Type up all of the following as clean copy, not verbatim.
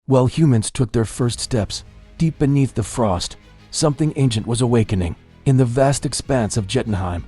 While humans took their first steps, deep beneath the frost, something ancient was awakening. In the vast expanse of Jötunheim,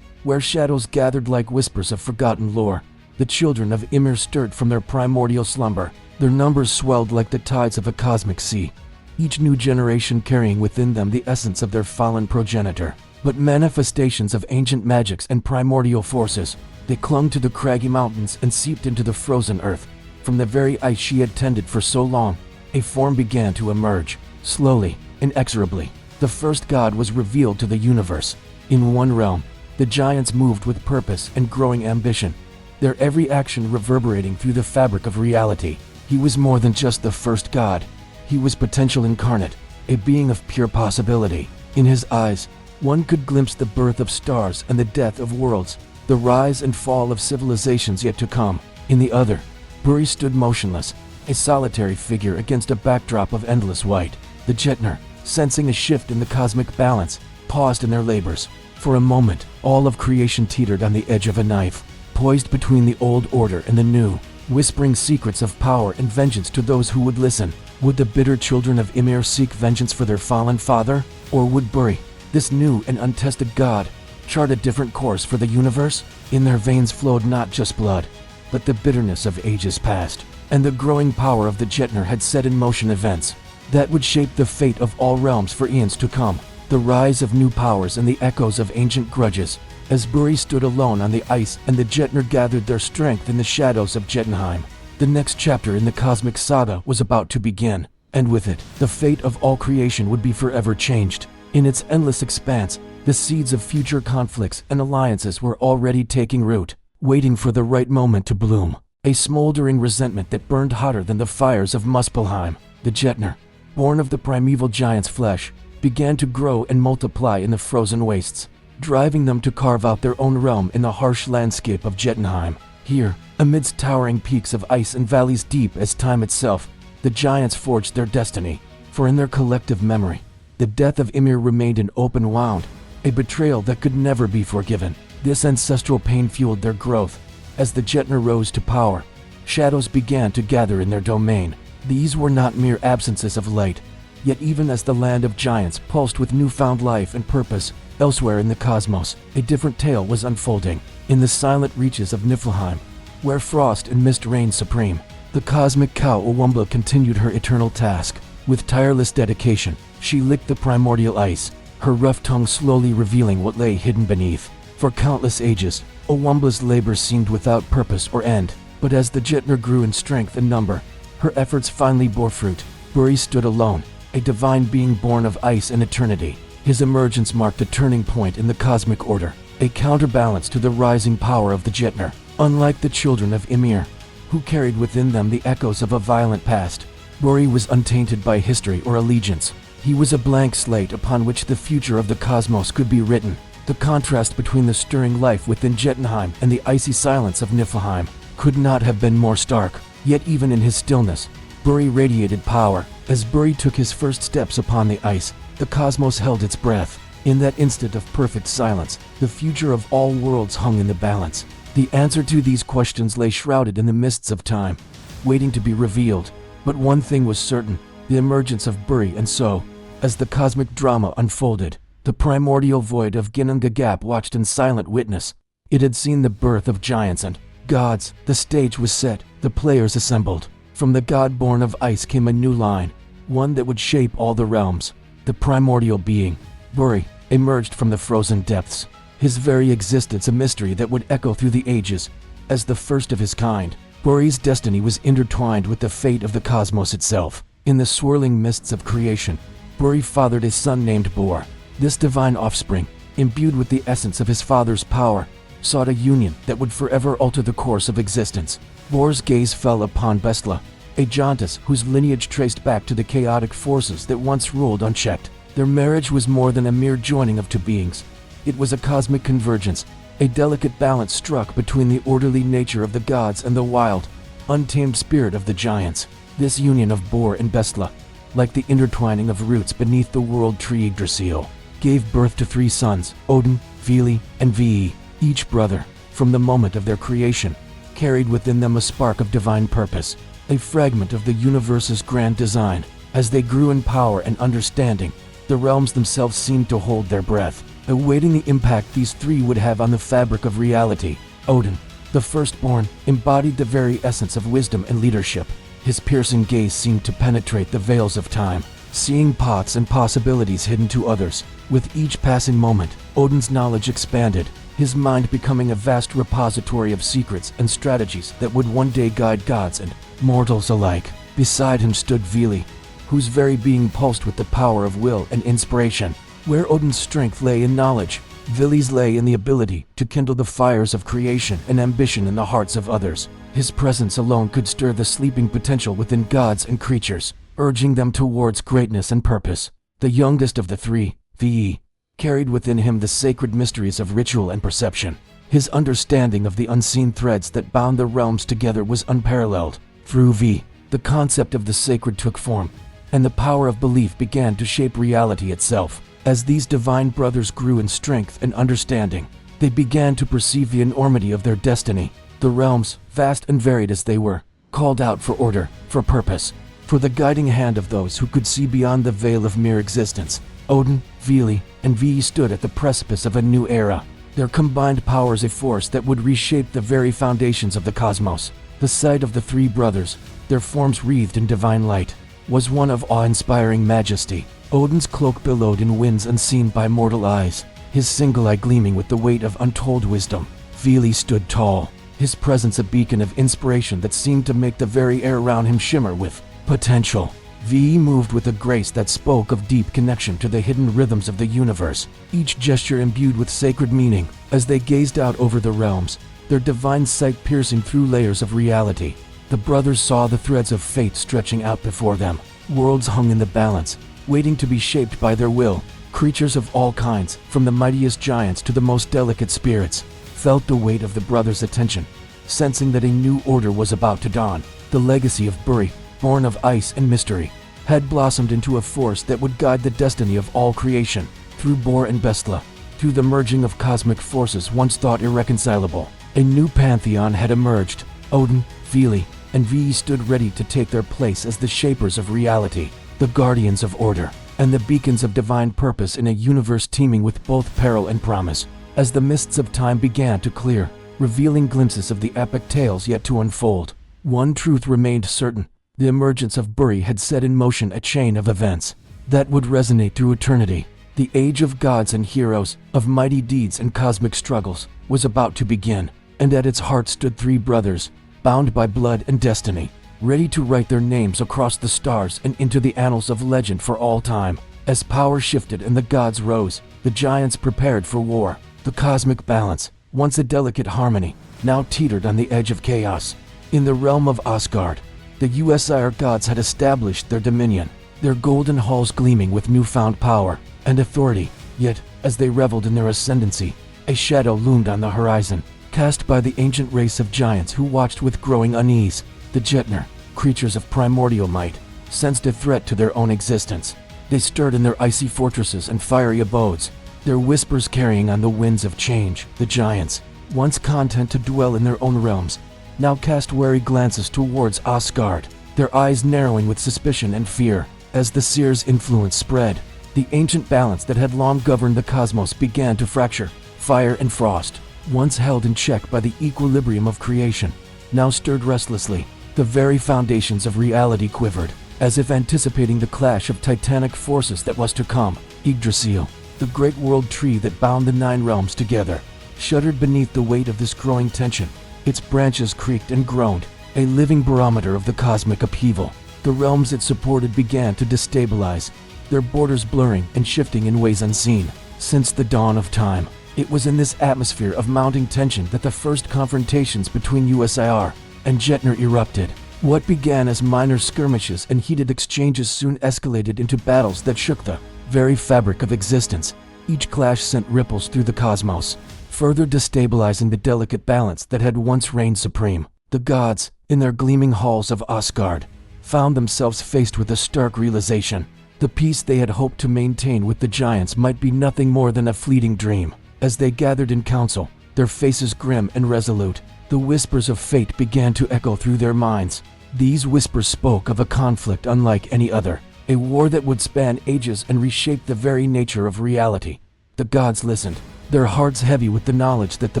where shadows gathered like whispers of forgotten lore, the children of Ymir stirred from their primordial slumber. Their numbers swelled like the tides of a cosmic sea, each new generation carrying within them the essence of their fallen progenitor. But manifestations of ancient magics and primordial forces, they clung to the craggy mountains and seeped into the frozen earth. From the very ice she had tended for so long, a form began to emerge. Slowly, inexorably, the first god was revealed to the universe. In one realm, the giants moved with purpose and growing ambition, their every action reverberating through the fabric of reality. He was more than just the first god. He was potential incarnate, a being of pure possibility. In his eyes, one could glimpse the birth of stars and the death of worlds, the rise and fall of civilizations yet to come. In the other, Búri stood motionless, a solitary figure against a backdrop of endless white. The Jötnar, sensing a shift in the cosmic balance, paused in their labors. For a moment, all of creation teetered on the edge of a knife, poised between the old order and the new, whispering secrets of power and vengeance to those who would listen. Would the bitter children of Ymir seek vengeance for their fallen father? Or would Búri, this new and untested god, chart a different course for the universe? In their veins flowed not just blood, but the bitterness of ages past, and the growing power of the Jötnar had set in motion events that would shape the fate of all realms for eons to come. The rise of new powers and the echoes of ancient grudges. As Búri stood alone on the ice and the Jötnar gathered their strength in the shadows of Jötunheim, the next chapter in the cosmic saga was about to begin, and with it, the fate of all creation would be forever changed. In its endless expanse, the seeds of future conflicts and alliances were already taking root, waiting for the right moment to bloom. A smoldering resentment that burned hotter than the fires of Muspelheim. The Jötnar, born of the primeval giant's flesh, began to grow and multiply in the frozen wastes, driving them to carve out their own realm in the harsh landscape of Jötunheim. Here, amidst towering peaks of ice and valleys deep as time itself, the giants forged their destiny. For in their collective memory, the death of Ymir remained an open wound, a betrayal that could never be forgiven. This ancestral pain fueled their growth. As the Jötnar rose to power, shadows began to gather in their domain. These were not mere absences of light, yet even as the land of giants pulsed with newfound life and purpose, elsewhere in the cosmos, a different tale was unfolding. In the silent reaches of Niflheim, where frost and mist reigned supreme, the cosmic cow Auðumbla continued her eternal task. With tireless dedication, she licked the primordial ice, her rough tongue slowly revealing what lay hidden beneath. For countless ages, Auðumbla's labors seemed without purpose or end, but as the Jötnar grew in strength and number, her efforts finally bore fruit. Búri stood alone, a divine being born of ice and eternity. His emergence marked a turning point in the cosmic order, a counterbalance to the rising power of the Jötnar. Unlike the children of Ymir, who carried within them the echoes of a violent past, Búri was untainted by history or allegiance. He was a blank slate upon which the future of the cosmos could be written. The contrast between the stirring life within Jötunheim and the icy silence of Niflheim could not have been more stark. Yet even in his stillness, Búri radiated power. As Búri took his first steps upon the ice, the cosmos held its breath. In that instant of perfect silence, the future of all worlds hung in the balance. The answer to these questions lay shrouded in the mists of time, waiting to be revealed. But one thing was certain, the emergence of Búri. And so, as the cosmic drama unfolded, the primordial void of Ginnungagap watched in silent witness. It had seen the birth of giants and gods. The stage was set, the players assembled. From the god born of ice came a new line, one that would shape all the realms. The primordial being, Búri, emerged from the frozen depths, his very existence a mystery that would echo through the ages. As the first of his kind, Búri's destiny was intertwined with the fate of the cosmos itself. In the swirling mists of creation, Búri fathered a son named Borr. This divine offspring, imbued with the essence of his father's power, sought a union that would forever alter the course of existence. Borr's gaze fell upon Bestla, a giantess whose lineage traced back to the chaotic forces that once ruled unchecked. Their marriage was more than a mere joining of two beings. It was a cosmic convergence, a delicate balance struck between the orderly nature of the gods and the wild, untamed spirit of the giants. This union of Borr and Bestla, like the intertwining of roots beneath the world tree Yggdrasil, gave birth to 3 sons, Odin, Vili, and Ve. Each brother, from the moment of their creation, carried within them a spark of divine purpose. a fragment of the universe's grand design. As they grew in power and understanding, the realms themselves seemed to hold their breath, awaiting the impact these three would have on the fabric of reality. Odin, the firstborn, embodied the very essence of wisdom and leadership. His piercing gaze seemed to penetrate the veils of time, seeing paths and possibilities hidden to others. With each passing moment, Odin's knowledge expanded, his mind becoming a vast repository of secrets and strategies that would one day guide gods and mortals alike. Beside him stood Vili, whose very being pulsed with the power of will and inspiration. Where Odin's strength lay in knowledge, Vili's lay in the ability to kindle the fires of creation and ambition in the hearts of others. His presence alone could stir the sleeping potential within gods and creatures, urging them towards greatness and purpose. The youngest of the three, Vi, carried within him the sacred mysteries of ritual and perception. His understanding of the unseen threads that bound the realms together was unparalleled. Through Vi, the concept of the sacred took form, and the power of belief began to shape reality itself. As these divine brothers grew in strength and understanding, they began to perceive the enormity of their destiny. The realms, vast and varied as they were, called out for order, for purpose, for the guiding hand of those who could see beyond the veil of mere existence. Odin, Vili, and Vi stood at the precipice of a new era, their combined powers a force that would reshape the very foundations of the cosmos. The sight of the three brothers, their forms wreathed in divine light, was one of awe-inspiring majesty. Odin's cloak billowed in winds unseen by mortal eyes, his single eye gleaming with the weight of untold wisdom. Vili stood tall, his presence a beacon of inspiration that seemed to make the very air around him shimmer with potential. Vi moved with a grace that spoke of deep connection to the hidden rhythms of the universe, each gesture imbued with sacred meaning. As they gazed out over the realms, their divine sight piercing through layers of reality, the brothers saw the threads of fate stretching out before them. Worlds hung in the balance, waiting to be shaped by their will. Creatures of all kinds, from the mightiest giants to the most delicate spirits, felt the weight of the brothers' attention, sensing that a new order was about to dawn. The legacy of Búri, born of ice and mystery, had blossomed into a force that would guide the destiny of all creation. Through Borr and Bestla, through the merging of cosmic forces once thought irreconcilable, a new pantheon had emerged. Odin, Vili, and Vi stood ready to take their place as the shapers of reality, the guardians of order, and the beacons of divine purpose in a universe teeming with both peril and promise. As the mists of time began to clear, revealing glimpses of the epic tales yet to unfold, one truth remained certain: the emergence of Búri had set in motion a chain of events that would resonate through eternity. The age of gods and heroes, of mighty deeds and cosmic struggles, was about to begin, and at its heart stood three brothers, bound by blood and destiny, ready to write their names across the stars and into the annals of legend for all time. As power shifted and the gods rose, the giants prepared for war. The cosmic balance, once a delicate harmony, now teetered on the edge of chaos. In the realm of Asgard, the Æsir gods had established their dominion, their golden halls gleaming with newfound power and authority. Yet, as they reveled in their ascendancy, a shadow loomed on the horizon, cast by the ancient race of giants who watched with growing unease. The Jötnar, creatures of primordial might, sensed a threat to their own existence. They stirred in their icy fortresses and fiery abodes, their whispers carrying on the winds of change. The giants, once content to dwell in their own realms, now cast wary glances towards Asgard, their eyes narrowing with suspicion and fear. As the seer's influence spread, the ancient balance that had long governed the cosmos began to fracture. Fire and frost, once held in check by the equilibrium of creation, now stirred restlessly. The very foundations of reality quivered, as if anticipating the clash of titanic forces that was to come. Yggdrasil, the great world tree that bound the 9 realms together, shuddered beneath the weight of this growing tension. Its branches creaked and groaned, a living barometer of the cosmic upheaval. The realms it supported began to destabilize, their borders blurring and shifting in ways unseen. Since the dawn of time, it was in this atmosphere of mounting tension that the first confrontations between Æsir and Jötnar erupted. What began as minor skirmishes and heated exchanges soon escalated into battles that shook the very fabric of existence. Each clash sent ripples through the cosmos, further destabilizing the delicate balance that had once reigned supreme. The gods, in their gleaming halls of Asgard, found themselves faced with a stark realization. The peace they had hoped to maintain with the giants might be nothing more than a fleeting dream. As they gathered in council, their faces grim and resolute, the whispers of fate began to echo through their minds. These whispers spoke of a conflict unlike any other, a war that would span ages and reshape the very nature of reality. The gods listened, their hearts heavy with the knowledge that the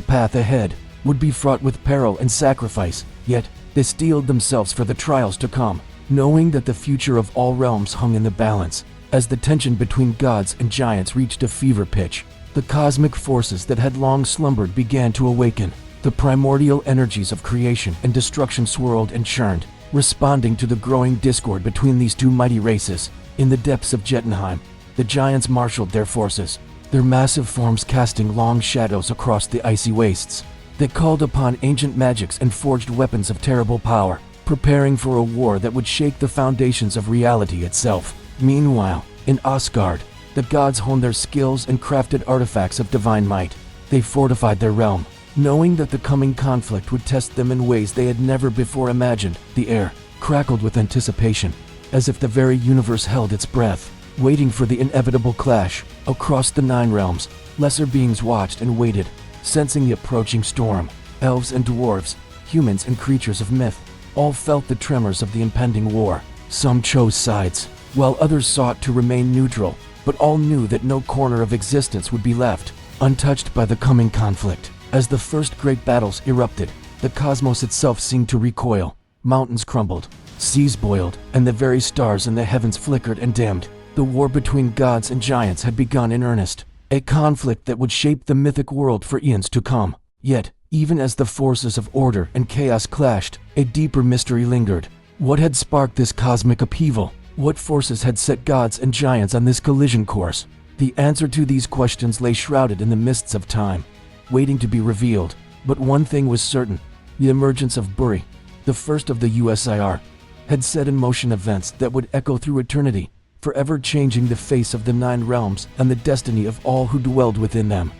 path ahead would be fraught with peril and sacrifice, yet they steeled themselves for the trials to come, knowing that the future of all realms hung in the balance. As the tension between gods and giants reached a fever pitch, the cosmic forces that had long slumbered began to awaken. The primordial energies of creation and destruction swirled and churned, responding to the growing discord between these two mighty races. In the depths of Jötunheim, the giants marshaled their forces, their massive forms casting long shadows across the icy wastes. They called upon ancient magics and forged weapons of terrible power, preparing for a war that would shake the foundations of reality itself. Meanwhile, in Asgard, the gods honed their skills and crafted artifacts of divine might. They fortified their realm, knowing that the coming conflict would test them in ways they had never before imagined. The air crackled with anticipation, as if the very universe held its breath, waiting for the inevitable clash. Across the 9 realms, lesser beings watched and waited, sensing the approaching storm. Elves and dwarves, humans and creatures of myth, all felt the tremors of the impending war. Some chose sides, while others sought to remain neutral, but all knew that no corner of existence would be left untouched by the coming conflict. As the first great battles erupted, the cosmos itself seemed to recoil. Mountains crumbled, seas boiled, and the very stars in the heavens flickered and dimmed. The war between gods and giants had begun in earnest, a conflict that would shape the mythic world for eons to come. Yet, even as the forces of order and chaos clashed, a deeper mystery lingered. What had sparked this cosmic upheaval? What forces had set gods and giants on this collision course? The answer to these questions lay shrouded in the mists of time, waiting to be revealed. But one thing was certain: the emergence of Búri, the first of the Æsir, had set in motion events that would echo through eternity, forever changing the face of the 9 realms and the destiny of all who dwelled within them.